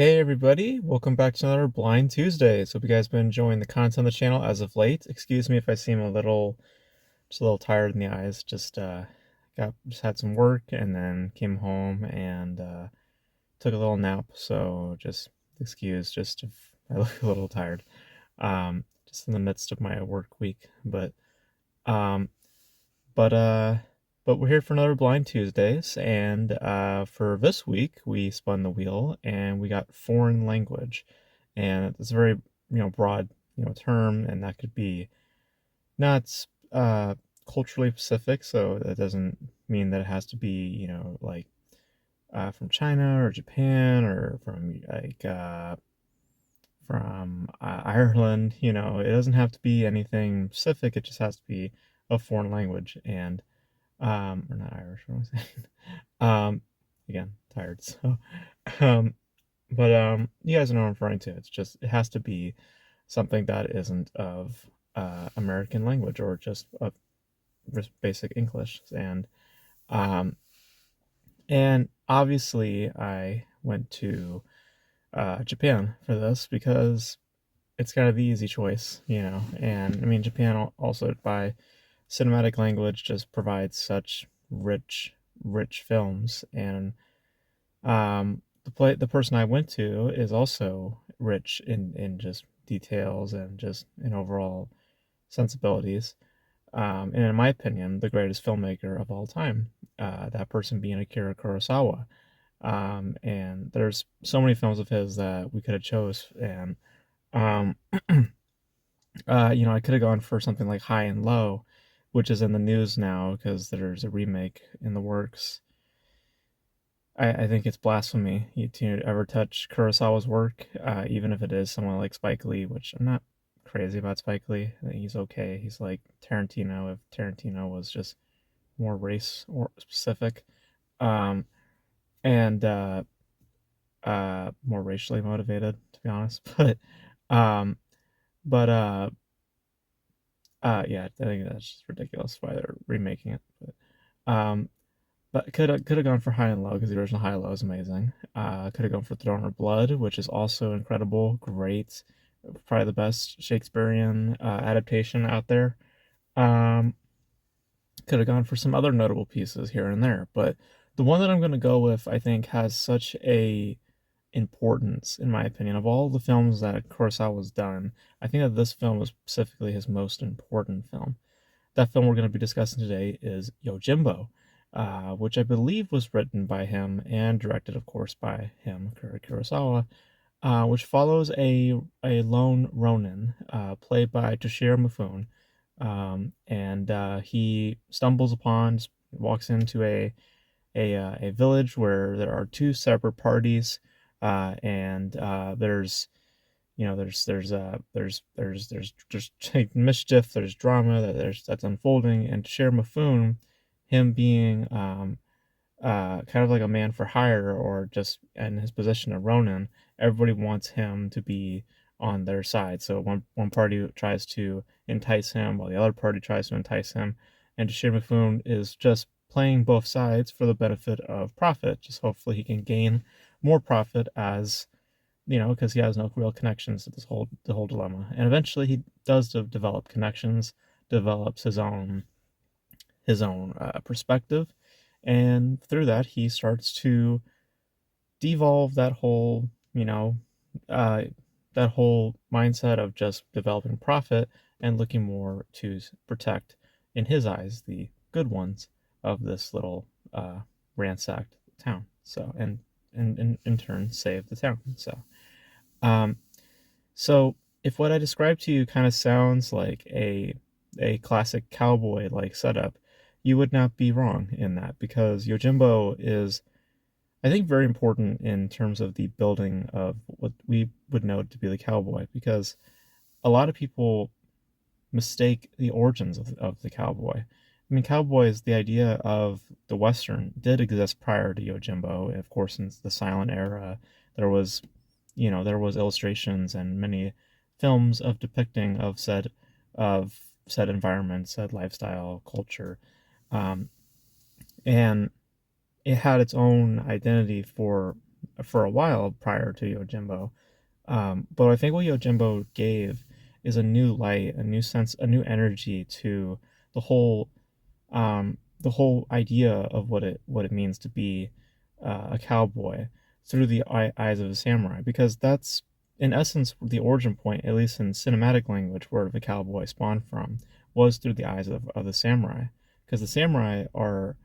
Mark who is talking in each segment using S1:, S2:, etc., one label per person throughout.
S1: Hey everybody, welcome back to another Blind Tuesdays. Hope you guys been enjoying the content on the channel as of late. Excuse me if I seem just a little tired in the eyes. Just had some work and then came home and took a little nap. So just excuse just if I look a little tired. Just in the midst of my work week, um, but uh, but we're here for another Blind Tuesdays, and for this week we spun the wheel and we got foreign language, and it's a very broad term, and that could be not culturally specific, so that doesn't mean that it has to be like from China or Japan or from Ireland. It doesn't have to be anything specific. It just has to be a foreign language, and or not Irish, what am I saying? Again, tired. So, um, you guys know what I'm referring to. It has to be something that isn't of American language or just basic English. Um, and obviously, I went to Japan for this because it's kind of the easy choice. And I mean, Japan also by cinematic language just provides such rich films, and the person I went to is also rich in just details and just in overall sensibilities. And in my opinion, the greatest filmmaker of all time. That person being Akira Kurosawa. And there's so many films of his that we could have chose, and um, I could have gone for something like High and Low, which is in the news now because there's a remake in the works. I think it's blasphemy to ever touch Kurosawa's work, even if it is someone like Spike Lee, which I'm not crazy about Spike Lee. I think he's okay. He's like Tarantino if Tarantino was just more race or specific, um, and more racially motivated, to be honest. Um, but yeah, I think that's just ridiculous why they're remaking it. Um, But could have gone for High and Low because the original High and Low is amazing. Could have gone for Throne of Blood, which is also incredible, great, probably the best Shakespearean adaptation out there. Um, could have gone for some other notable pieces here and there, but the one that I'm going to go with, I think, has such a importance, in my opinion, of all the films that Kurosawa's done. I think that this film is specifically his most important film. That film we're going to be discussing today is Yojimbo, which I believe was written by him and directed, of course, by him, Kurosawa, which follows a lone Ronin, played by Toshiro Mifune, and he stumbles upon, walks into a village where there are two separate parties, and there's just mischief, there's drama that's unfolding, and Toshiro Mifune, him being kind of like a man for hire or just in his position of Ronin, everybody wants him to be on their side. So one party tries to entice him while the other party tries to entice him, and Toshiro Mifune is just playing both sides for the benefit of profit. Just hopefully he can gain more profit as because he has no real connections to the whole dilemma. And eventually, he does develop connections, develops his own perspective, and through that, he starts to devolve uh, that whole mindset of just developing profit and looking more to protect, in his eyes, the good ones of this little ransacked town. So, and in turn, save the town. Um, So, if what I described to you kind of sounds like a classic cowboy like setup, you would not be wrong in that because Yojimbo is, I think, very important in terms of the building of what we would know to be the cowboy because a lot of people mistake the origins of the cowboy. I mean, cowboys, the idea of the Western did exist prior to Yojimbo. Of course, in the silent era, there was, there was illustrations and many films of depicting of said environment, said lifestyle, culture, um, and it had its own identity for for a while prior to Yojimbo. But I think what Yojimbo gave is a new light, a new sense, a new energy to the whole the whole idea of what it means to be a cowboy through the eyes of a samurai, because that's in essence the origin point, at least in cinematic language, where the cowboy spawned from was through the eyes of the samurai, because the samurai are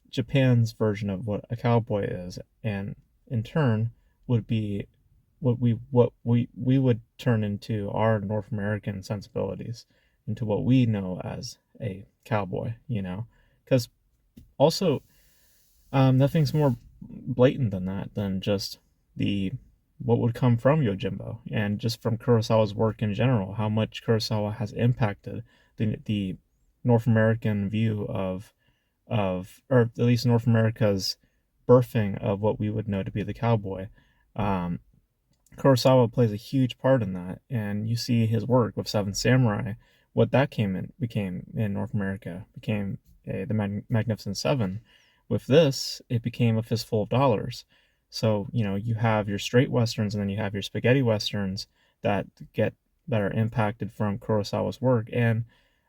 S1: Japan's version of what a cowboy is, and in turn would be what we would turn into our North American sensibilities into what we know as a cowboy, because also nothing's more blatant than that, than just the what would come from Yojimbo and just from Kurosawa's work in general, how much Kurosawa has impacted the North American view or at least North America's birthing of what we would know to be the cowboy. Um, Kurosawa plays a huge part in that, and you see his work with Seven Samurai. What that became in North America became the Magnificent Seven. With this, it became a fistful of dollars. So you have your straight westerns, and then you have your spaghetti westerns that get that are impacted from Kurosawa's work. And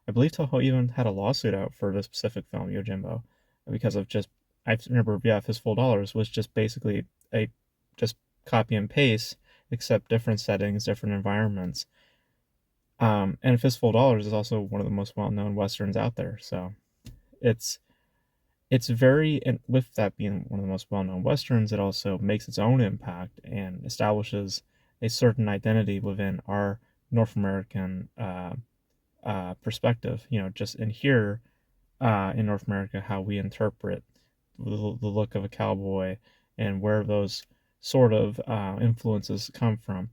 S1: I believe Toho even had a lawsuit out for the specific film Yojimbo because of just I remember, yeah, Fistful of Dollars was just basically a just copy and paste, except different settings, different environments. And Fistful of Dollars is also one of the most well-known westerns out there. So it's it's very, and with that being one of the most well-known westerns, it also makes its own impact and establishes a certain identity within our North American perspective. Just in here in North America, how we interpret the look of a cowboy and where those sort of influences come from.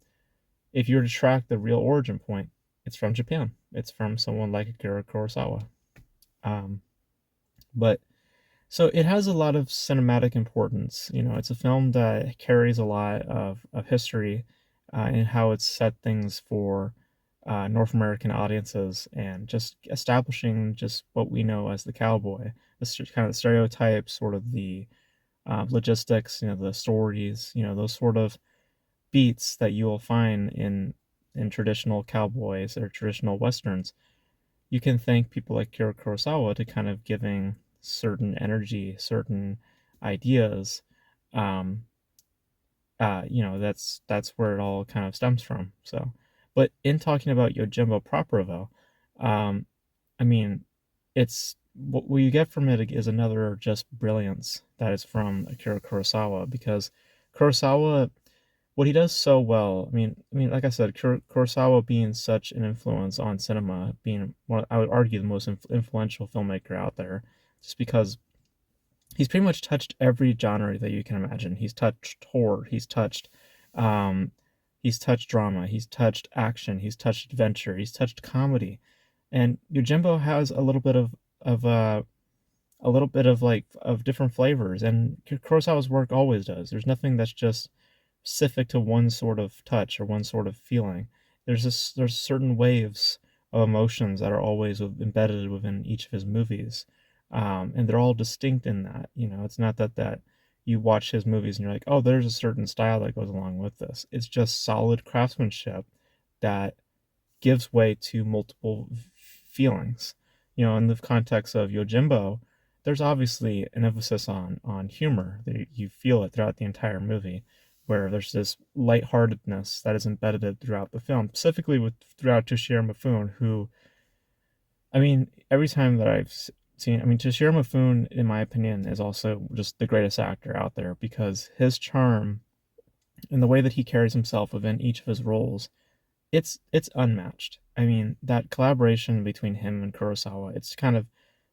S1: If you were to track the real origin point, it's from Japan. It's from someone like Akira Kurosawa. Um, but so it has a lot of cinematic importance. It's a film that carries a lot of history in how it's set things for North American audiences, and just establishing just what we know as the cowboy, kind of the stereotypes, sort of the logistics, the stories, those sort of beats that you will find in traditional cowboys or traditional westerns. You can thank people like Kira Kurosawa to kind of giving certain energy, certain ideas. Um, that's where it all kind of stems from. So, but in talking about Yojimbo proper though, um, I mean, it's what you get from it is another just brilliance that is from Akira Kurosawa, because Kurosawa, what he does so well, I mean, like I said, Kurosawa being such an influence on cinema, being one, I would argue, the most influential filmmaker out there, just because he's pretty much touched every genre that you can imagine. He's touched horror, um, he's touched drama, he's touched action, he's touched adventure, he's touched comedy, and Yojimbo has of a little bit of like of different flavors, and Kurosawa's work always does. There's nothing that's just specific to one sort of touch or one sort of feeling. There's certain waves of emotions that are always embedded within each of his movies, and they're all distinct in that. It's not that you watch his movies and you're like, oh, there's a certain style that goes along with this. It's just solid craftsmanship that gives way to multiple feelings. In the context of Yojimbo, there's obviously an emphasis on humor. You feel it throughout the entire movie, where there's this lightheartedness that is embedded throughout the film, specifically with throughout Toshiro Mifune, who, I mean, every time that I've seen, I mean, Toshiro Mifune, in my opinion, is also just the greatest actor out there, because his charm and the way that he carries himself within each of his roles, it's unmatched. I mean, that collaboration between him and Kurosawa, it's kind of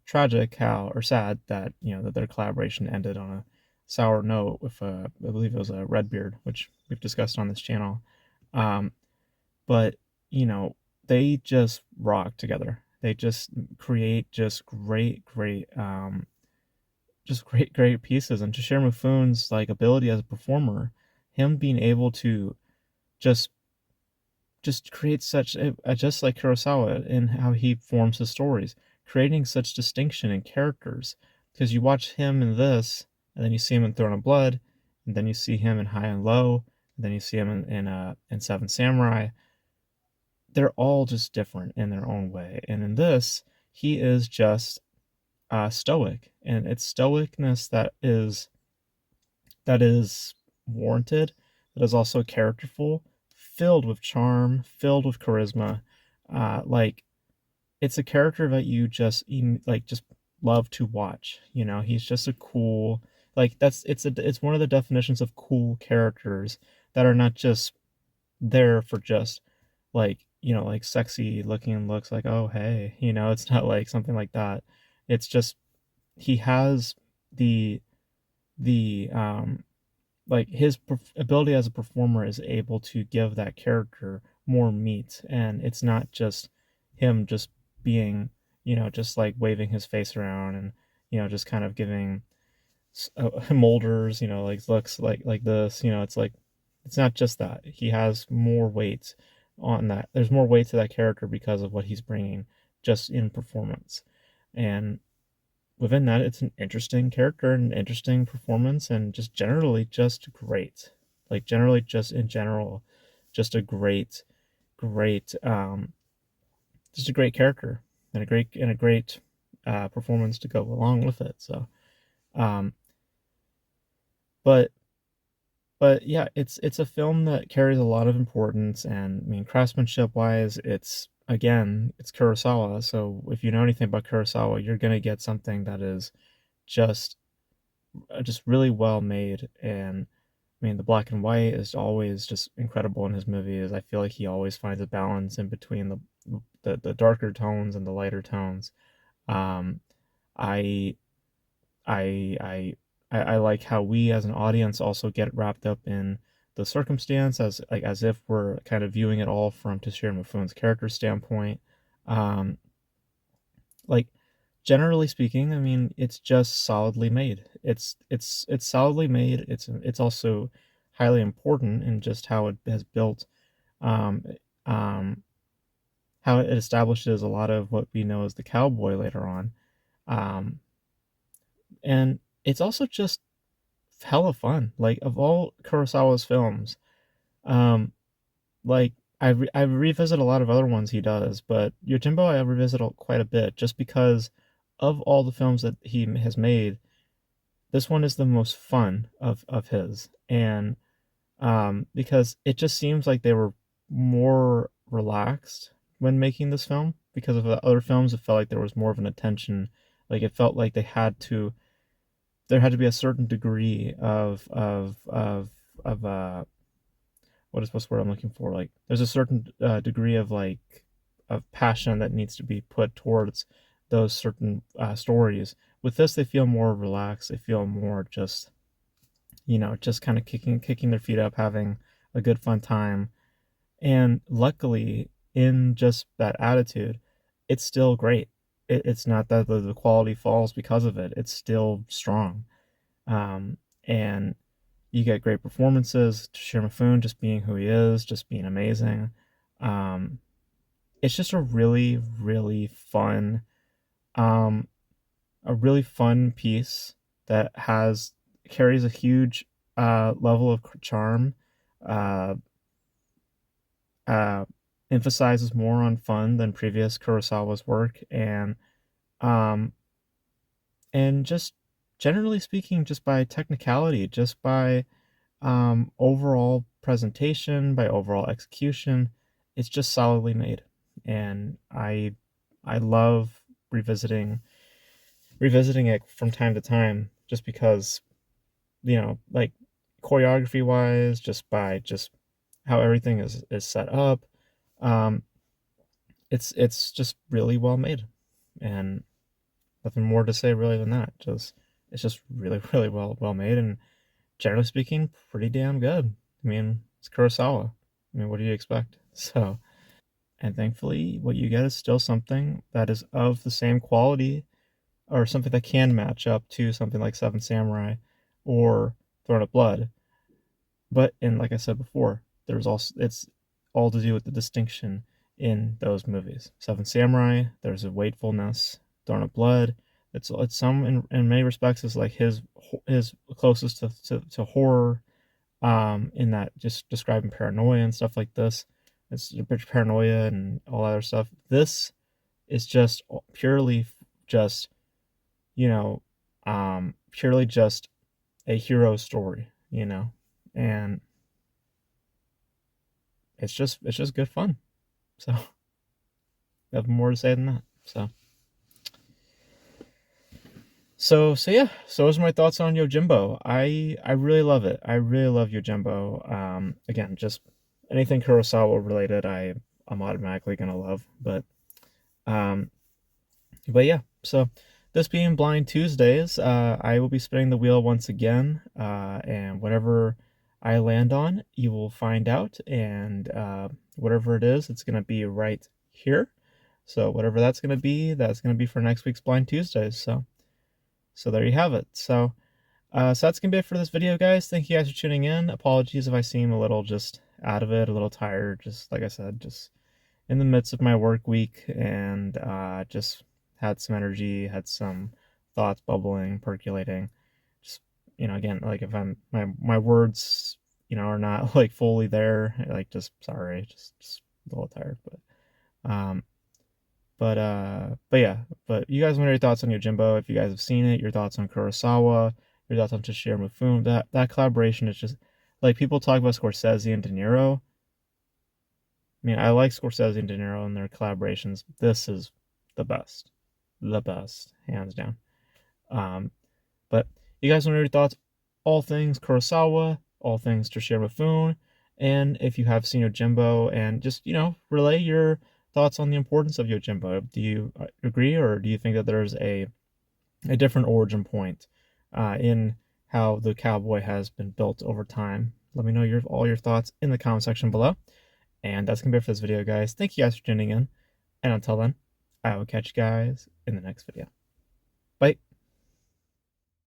S1: tragic how, or sad that, that their collaboration ended on a sour note with I believe it was a Redbeard, which we've discussed on this channel. Um, but you know, they just rock together. They just create just great pieces. And Toshiro Mifune's like ability as a performer, him being able to just create such just like Kurosawa in how he forms his stories, creating such distinction in characters. Because you watch him in this, and then you see him in Throne of Blood, and then you see him in High and Low, and then you see him in Seven Samurai. They're all just different in their own way, and in this, he is just stoic, and it's stoicness that is warranted, that is also characterful, filled with charm, filled with charisma. Like it's a character that you just love to watch. You know, he's just a cool like it's one of the definitions of cool characters that are not just there for just like sexy looking looks like oh hey, it's not like something like that. It's just he has the the like his ability as a performer is able to give that character more meat, and it's not just him just being just like waving his face around and just kind of giving molders like looks like this. It's like it's not just that he has more weight on that. There's more weight to that character because of what he's bringing just in performance, and within that, it's an interesting character and interesting performance, and just generally just great. Like generally, just in general, just a great, just a great character and a great performance to go along with it. So, um, but but yeah, it's a film that carries a lot of importance, and I mean, craftsmanship wise, it's Kurosawa. So if you know anything about Kurosawa, you're gonna get something that is just just really well made. And I mean the black and white is always just incredible in his movies. I feel like he always finds a balance in between the darker tones and the lighter tones. um i I like how we as an audience also get wrapped up in the circumstance as if we're kind of viewing it all from Toshiro Mifune's character standpoint. um like generally speaking, I mean, it's just solidly made. It's solidly made. It's also highly important in just how it has built, um, um, how it establishes a lot of what we know as the cowboy later on, um, and it's also just hella fun. Like of all Kurosawa's films, um, like I revisit a lot of other ones he does, but Yojimbo I revisit quite a bit just because of all the films that he has made. This one is the most fun of his, and because it just seems like they were more relaxed when making this film because of the other films. It felt like there was more of an attention, like it felt like there had to be a certain degree of what is what's the word I'm looking for, like there's a certain degree of of passion that needs to be put towards those certain stories. With this, they feel more relaxed. They feel more just just kind of kicking their feet up, having a good fun time. And luckily, in just that attitude, it's still great. It's not that the quality falls because of it. It's still strong. And you get great performances. Shimafune just being who he is, just being amazing. Um, it's just um, a really fun piece that has carries a huge level of charm. Uh, uh, Emphasizes more on fun than previous Kurosawa's work, um, and just generally speaking, just by technicality, just by overall presentation, by overall execution, it's just solidly made. And I love revisiting revisiting it from time to time just because, like choreography wise, just by just how everything is set up. Um it's just really well made, and nothing more to say really than that. Just it's just really really well made, and generally speaking, pretty damn good. I mean, it's Kurosawa. I mean, what do you expect? So, and thankfully, what you get is still something that is of the same quality, or something that can match up to something like Seven Samurai or Throne of Blood. But, and like I said before, there's also, it's all to do with the distinction in those movies. Seven Samurai, there's a wakefulness. Throne of Blood, It's some in many respects is like his closest to horror, in that just describing paranoia and stuff like this. It's paranoia and all that other stuff. This is just purely just, you know, purely just a hero story, and it's just good fun. So I have more to say than that. So yeah, so those are my thoughts on Yojimbo. I really love it. I really love Yojimbo. Again, just anything Kurosawa related, I'm automatically gonna love. Um, but yeah. So this being Blind Tuesdays, I will be spinning the wheel once again, and whatever I land on, you will find out, and whatever it is, it's gonna be right here. So whatever that's gonna be for next week's Blind Tuesdays. So there you have it. So that's gonna be it for this video, guys. Thank you guys for tuning in. Apologies if I seem a little just out of it, a little tired. Just like I said, just in the midst of my work week, and just had some energy, had some thoughts bubbling, percolating. Just again, like if my words, are not like fully there, like just sorry, just a little tired, um, but yeah, but you guys, what are your thoughts on Yojimbo? If you guys have seen it, your thoughts on Kurosawa, your thoughts on Toshiro Mifune. That collaboration is just like people talk about Scorsese and De Niro. I mean, I like Scorsese and De Niro and their collaborations. This is the best, hands down. Um, but you guys want to know your thoughts? All things Kurosawa, all things Toshiro Mifune, and if you have seen Yojimbo, and just relay your thoughts on the importance of Yojimbo. Do you agree, or do you think that there's a different origin point in how the cowboy has been built over time? Let me know all your thoughts in the comment section below. And that's gonna be it for this video, guys. Thank you guys for tuning in, and until then, I will catch you guys in the next video. Bye.